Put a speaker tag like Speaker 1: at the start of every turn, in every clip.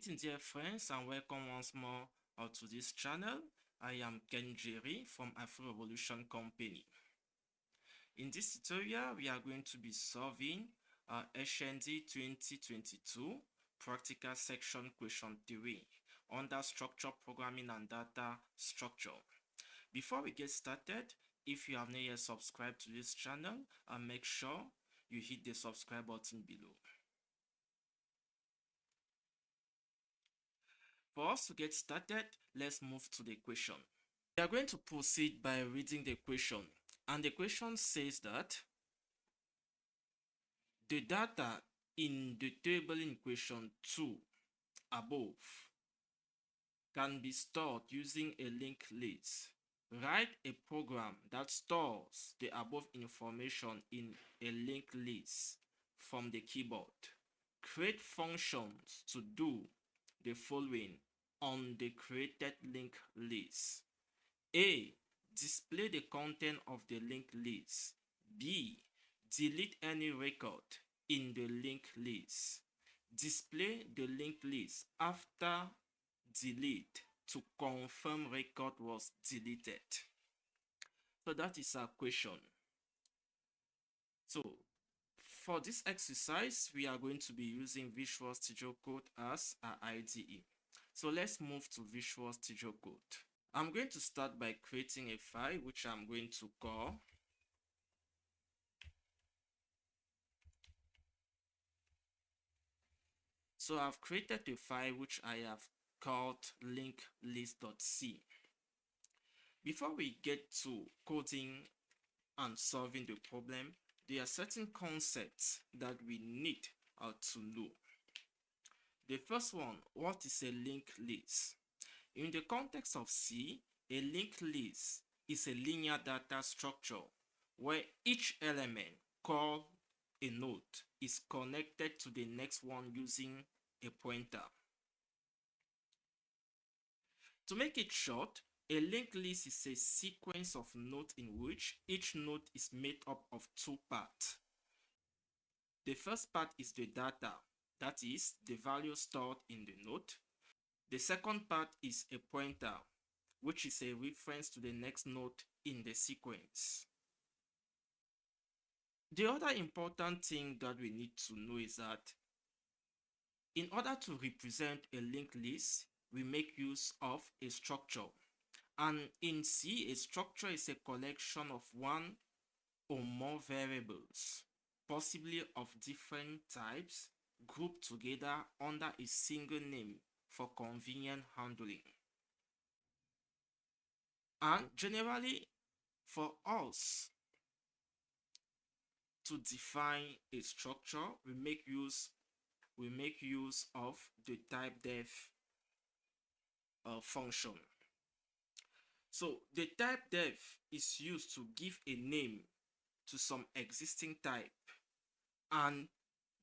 Speaker 1: Greetings dear friends and welcome once more to this channel. I am Ken Jerry from Afro Revolution Company. In this tutorial we are going to be solving HND 2022 practical section question 3 under structure programming and data structure. Before we get started, if you have not yet subscribed to this channel, make sure you hit the subscribe button below. For us to get started, let's move to the question. We are going to proceed by reading the question, and the question says that the data in the table in question 2 above can be stored using a linked list. Write a program that stores the above information in a linked list from the keyboard. Create functions to do the following on the created linked list. A. Display the content of the linked list. B. Delete any record in the linked list. Display the linked list after delete to confirm record was deleted. So that is our question. So for this exercise, we are going to be using Visual Studio Code as our IDE. So let's move to Visual Studio Code. I'm going to start by creating a file which I'm going to call So I've created a file which I have called linklist.c. Before we get to coding and solving the problem, there are certain concepts that we need to know. The first one, what is a linked list? In the context of C, a linked list is a linear data structure where each element called a node is connected to the next one using a pointer. To make it short, a linked list is a sequence of nodes in which each node is made up of two parts. The first part is the data, that is, the value stored in the node. The second part is a pointer, which is a reference to the next node in the sequence. The other important thing that we need to know is that in order to represent a linked list, we make use of a structure. And in C, a structure is a collection of one or more variables, possibly of different types, grouped together under a single name for convenient handling. And generally, for us to define a structure, we make use of the typedef function. So the typedef is used to give a name to some existing type, and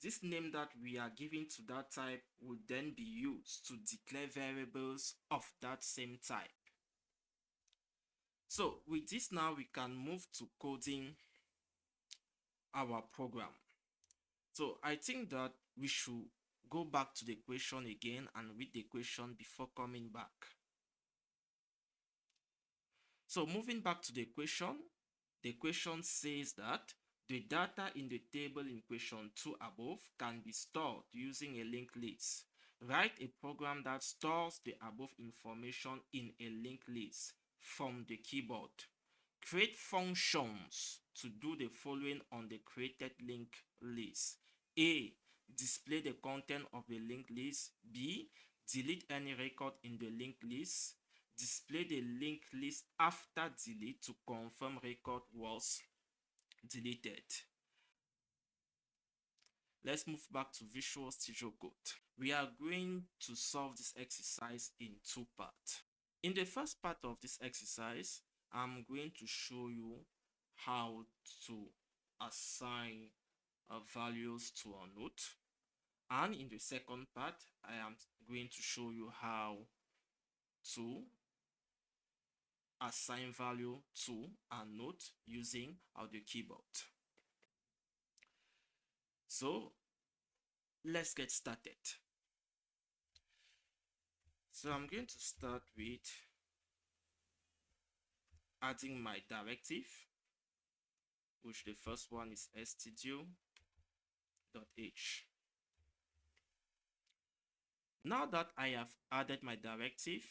Speaker 1: this name that we are giving to that type will then be used to declare variables of that same type. So with this now, we can move to coding our program. So I think that we should go back to the question again and read the question before coming back. So moving back to the question says that the data in the table in question 2 above can be stored using a linked list. Write a program that stores the above information in a linked list from the keyboard. Create functions to do the following on the created linked list. A. Display the content of the linked list. B. Delete any record in the linked list. Display the linked list after delete to confirm record was deleted. Let's move back to Visual Studio Code. We are going to solve this exercise in two parts. In the first part of this exercise, I'm going to show you how to assign values to a node. And in the second part, I am going to show you how to assign value to a node using the keyboard. So let's get started. So I'm going to start with adding my directive, which the first one is studio.h. Now that I have added my directive,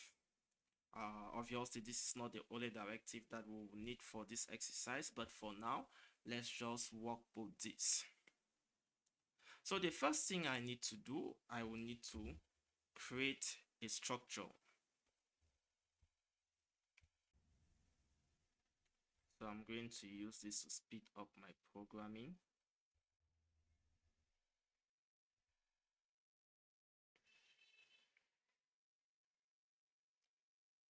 Speaker 1: obviously this is not the only directive that we will need for this exercise, but for now, let's just work with this. So the first thing I need to do, I will need to create a structure. So I'm going to use this to speed up my programming.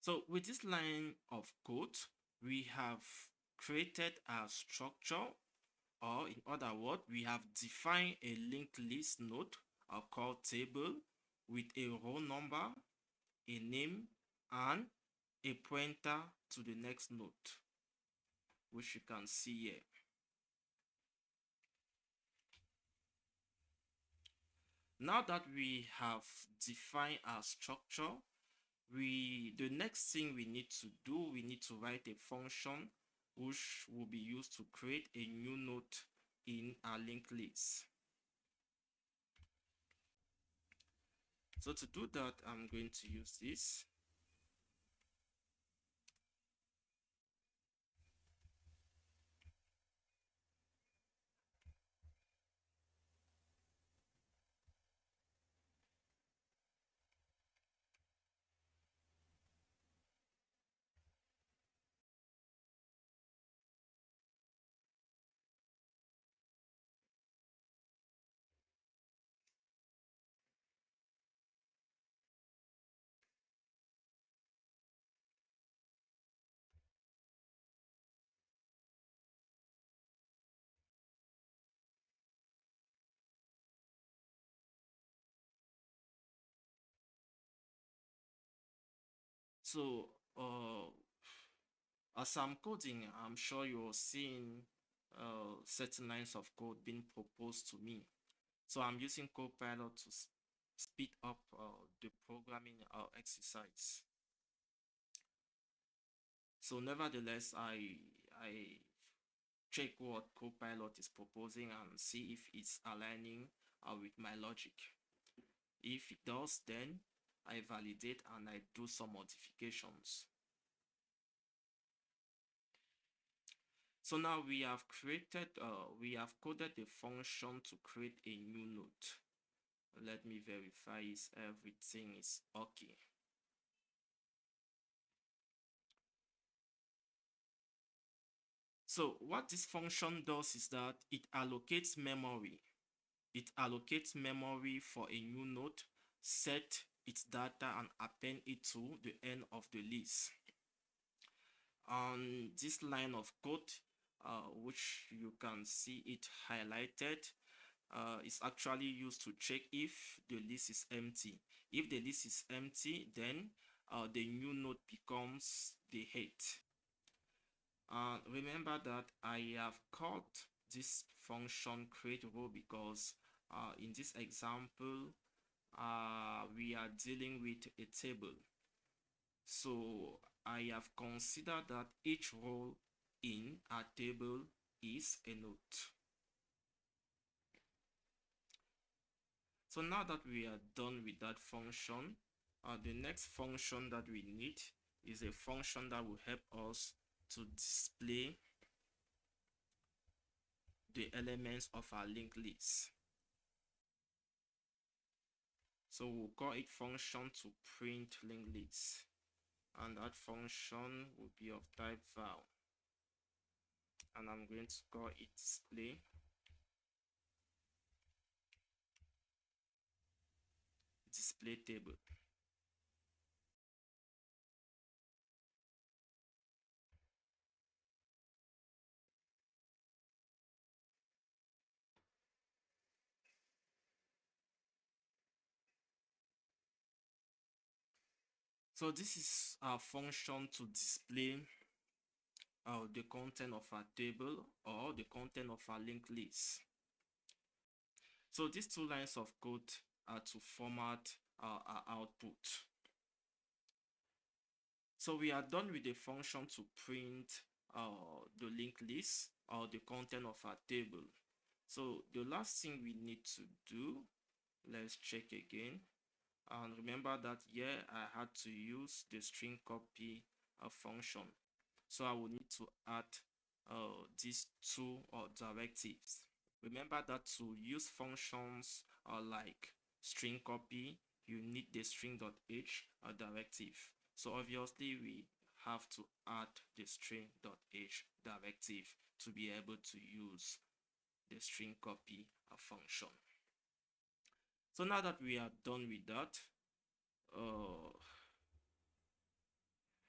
Speaker 1: So with this line of code, we have created a structure, or in other words, we have defined a linked list node called table with a row number, a name, and a pointer to the next node, which you can see here. Now that we have defined our structure, the next thing we need to do, we need to write a function which will be used to create a new node in our linked list. So to do that, I'm going to use this. So as I'm coding, I'm sure you're seeing certain lines of code being proposed to me. So I'm using Copilot to speed up the programming exercise. So nevertheless, I check what Copilot is proposing and see if it's aligning with my logic. If it does, then I validate and I do some modifications. So now we have coded a function to create a new node. Let me verify if everything is okay. So what this function does is that it allocates memory. It allocates memory for a new node, set its data and append it to the end of the list. On this line of code, which you can see it highlighted, is actually used to check if the list is empty. If the list is empty, then the new node becomes the head. Remember that I have called this function create row because in this example, we are dealing with a table. So I have considered that each row in a table is a node. So now that we are done with that function, the next function that we need is a function that will help us to display the elements of our linked list. So we'll call it function to print linked list, and that function will be of type val, and I'm going to call it display table. So this is our function to display the content of our table or the content of our linked list. So these two lines of code are to format our output. So we are done with the function to print the linked list or the content of our table. So the last thing we need to do, let's check again. And remember that here I had to use the string copy function. So I will need to add these two directives. Remember that to use functions like string copy, you need the string.h directive. So obviously we have to add the string.h directive to be able to use the string copy function. So now that we are done with that,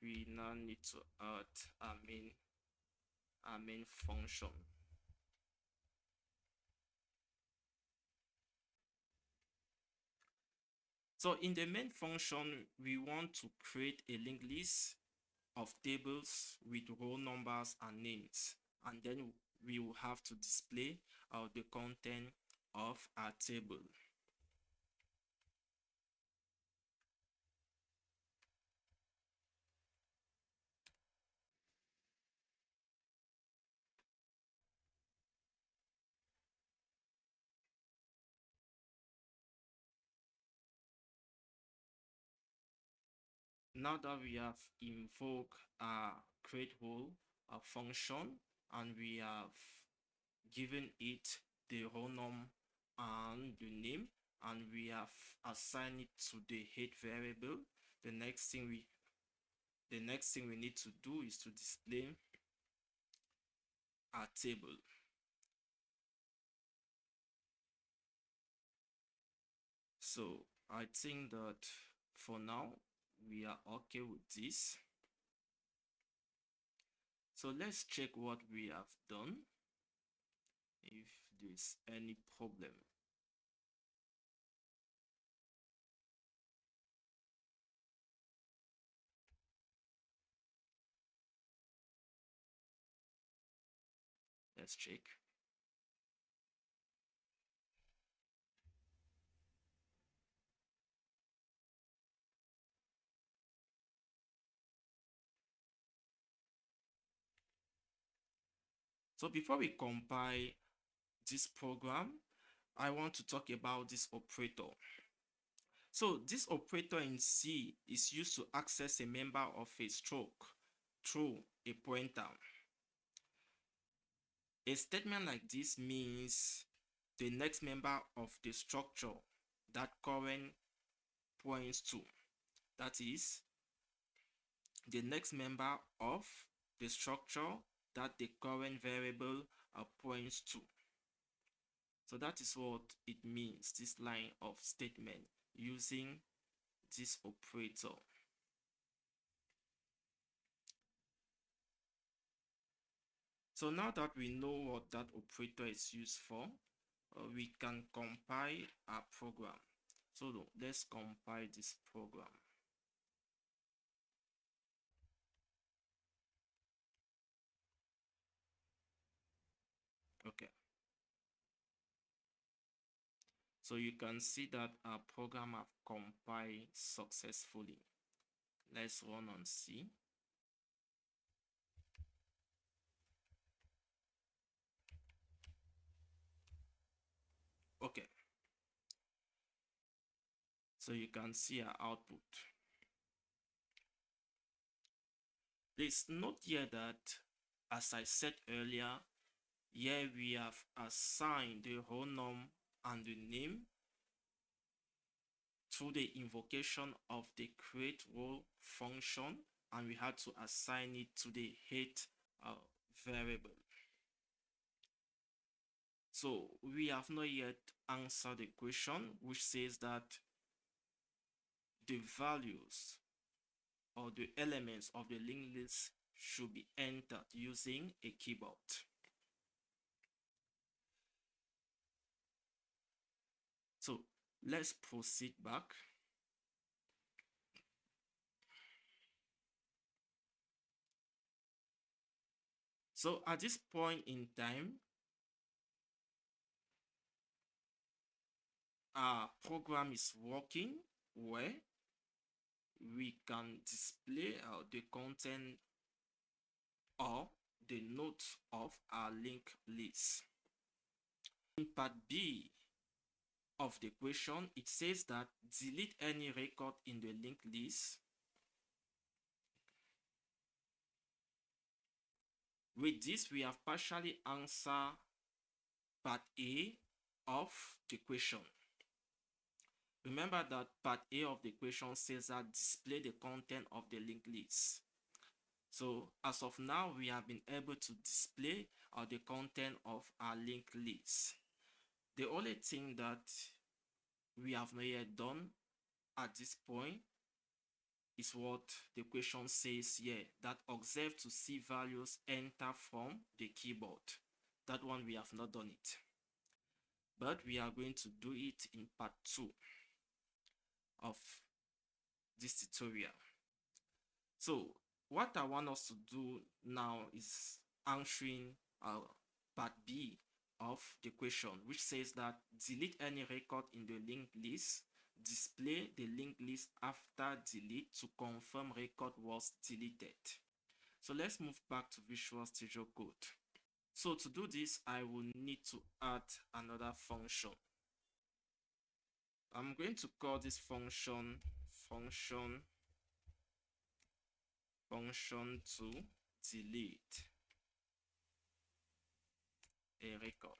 Speaker 1: we now need to add our main function. So in the main function, we want to create a linked list of tables with row numbers and names, and then we will have to display the content of our table. Now that we have invoked our create role function and we have given it the row num and the name, and we have assigned it to the head variable, the next thing we need to do is to display our table. So I think that for now we are okay with this. So let's check what we have done, if there's any problem. Let's check. So before we compile this program, I want to talk about this operator. So this operator in C is used to access a member of a struct through a pointer. A statement like this means the next member of the structure that current points to. That is, the next member of the structure that the current variable points to. So that is what it means, this line of statement using this operator. So now that we know what that operator is used for, we can compile our program. So let's compile this program. Okay. So you can see that our program have compiled successfully. Let's run and see. Okay. So you can see our output. Please note here that, as I said earlier, here we have assigned the row num and the name through the invocation of the create role function, and we had to assign it to the head variable. So we have not yet answered the question, which says that the values or the elements of the linked list should be entered using a keyboard. So let's proceed back. So at this point in time, our program is working well. we can display the content or the notes of our linked list. In part B of the question, it says that delete any record in the linked list. With this, we have partially answered part A of the question. Remember that part A of the question says that display the content of the linked list. So as of now, we have been able to display the content of our linked list. The only thing that we have not yet done at this point is what the question says here, that observe to see values enter from the keyboard. That one we have not done it, but we are going to do it in part 2 of this tutorial. So what I want us to do now is answering part B of the question, which says that delete any record in the linked list, display the linked list after delete to confirm record was deleted. So let's move back to Visual Studio Code. So to do this, I will need to add another function. I'm going to call this function to delete a record.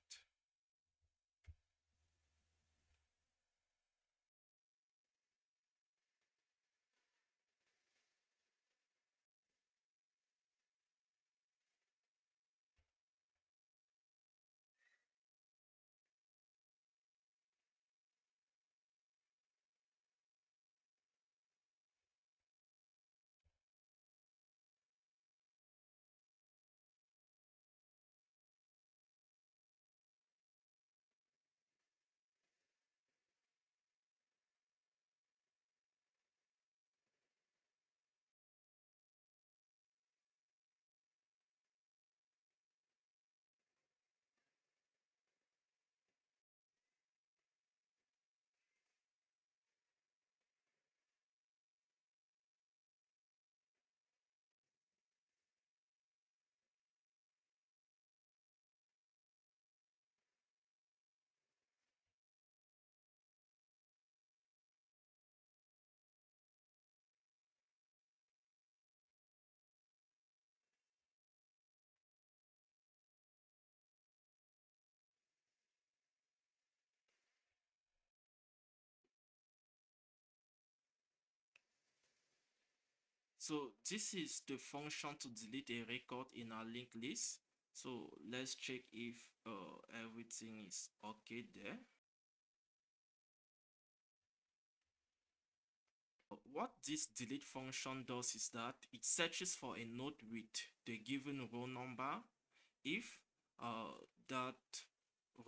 Speaker 1: So this is the function to delete a record in our linked list. So let's check if everything is okay there. What this delete function does is that it searches for a node with the given row number. If that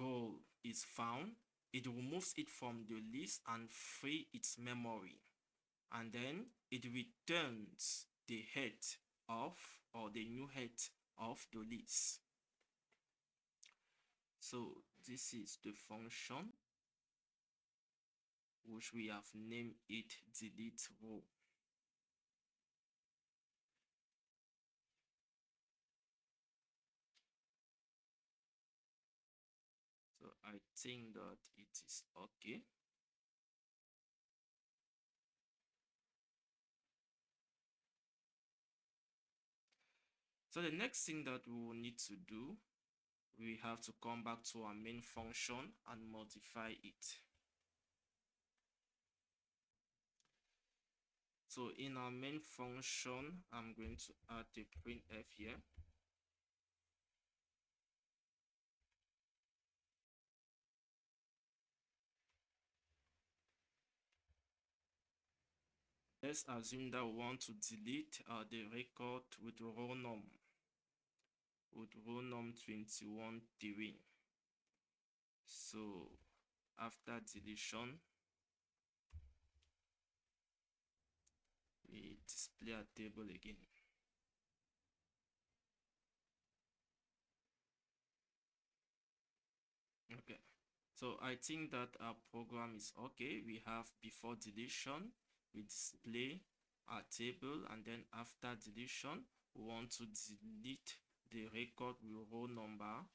Speaker 1: row is found, it removes it from the list and free its memory, and then it returns the head of, or the new head of the list. So this is the function, which we have named it delete row. So I think that it is okay. So the next thing that we will need to do, we have to come back to our main function and modify it. So in our main function, I'm going to add a printf here. Let's assume that we want to delete the record with row num 21 3. So after deletion, we display a table again. Okay, so I think that our program is okay. We have before deletion, we display our table, and then after deletion, we want to delete the record with row number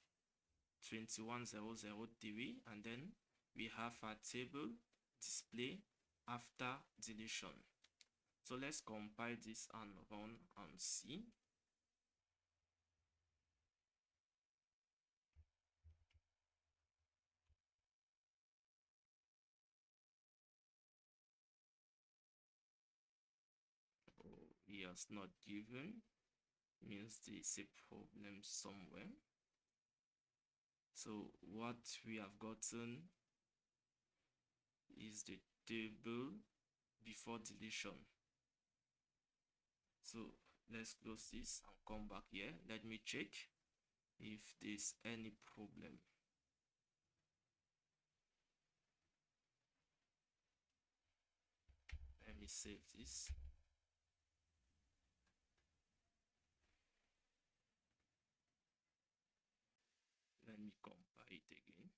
Speaker 1: 21003, and then we have our table display after deletion. So let's compile this and run and see. Oh, he has not given, means there's a problem somewhere. So what we have gotten is the table before deletion. So let's close this and come back here. Let me check if there's any problem. Let me save this. Let me compile it again.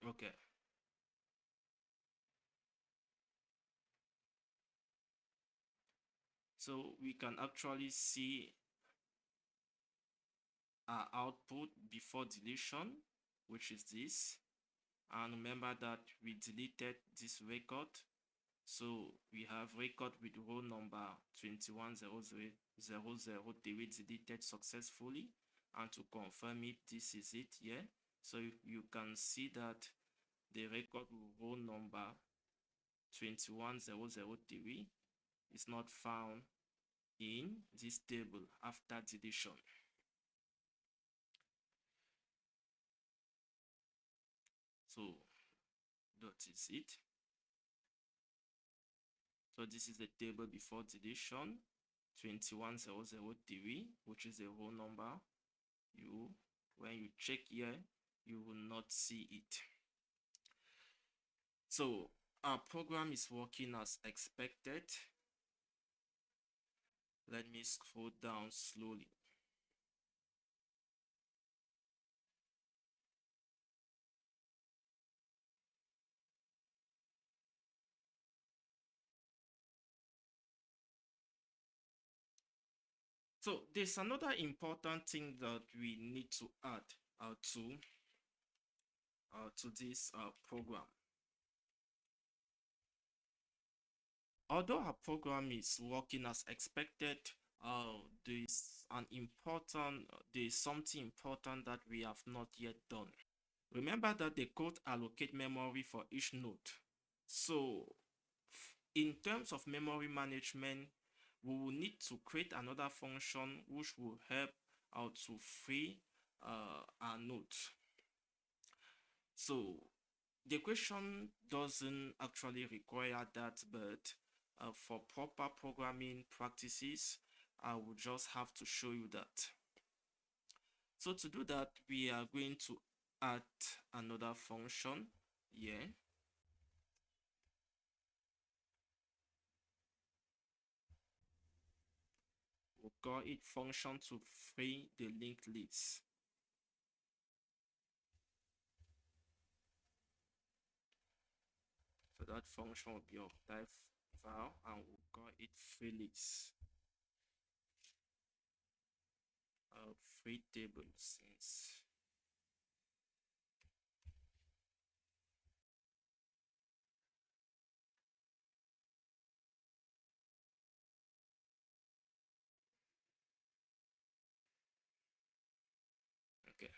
Speaker 1: Okay. So we can actually see our output before deletion, which is this. And remember that we deleted this record. So we have record with row number 21003 deleted successfully. And to confirm it, this is it here. So you can see that the record with row number 21003 is not found in this table after deletion. So that is it. So this is the table before deletion 21003, which is the row number. When you check here, you will not see it. So our program is working as expected. Let me scroll down slowly. So there's another important thing that we need to add to this program. Although our program is working as expected, there's something important that we have not yet done. Remember that the code allocate memory for each node. So in terms of memory management, we will need to create another function which will help out to free our nodes. So the question doesn't actually require that, but for proper programming practices, I will just have to show you that. So to do that, we are going to add another function here. We'll call it function to free the linked list. So that function will be of type file, and we'll call it free list. Free table since. Okay.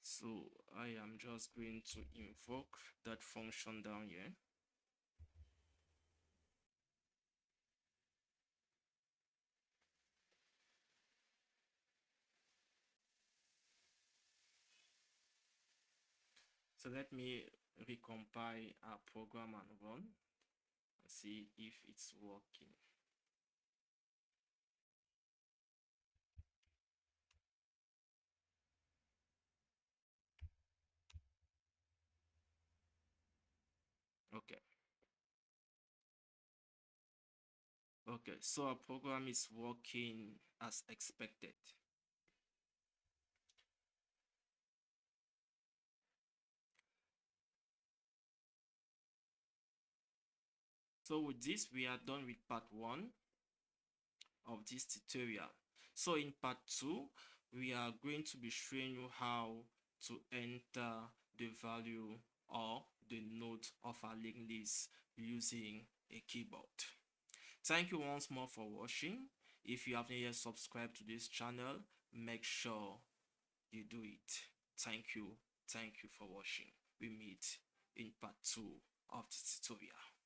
Speaker 1: So I am just going to invoke that function down here. So let me recompile our program and run and see if it's working. Okay, so our program is working as expected. So with this, we are done with part 1 of this tutorial. So in part 2, we are going to be showing you how to enter the value or the node of our linked list using a keyboard. Thank you once more for watching. If you haven't yet subscribed to this channel, make sure you do it. Thank you. Thank you for watching. We meet in part 2 of the tutorial.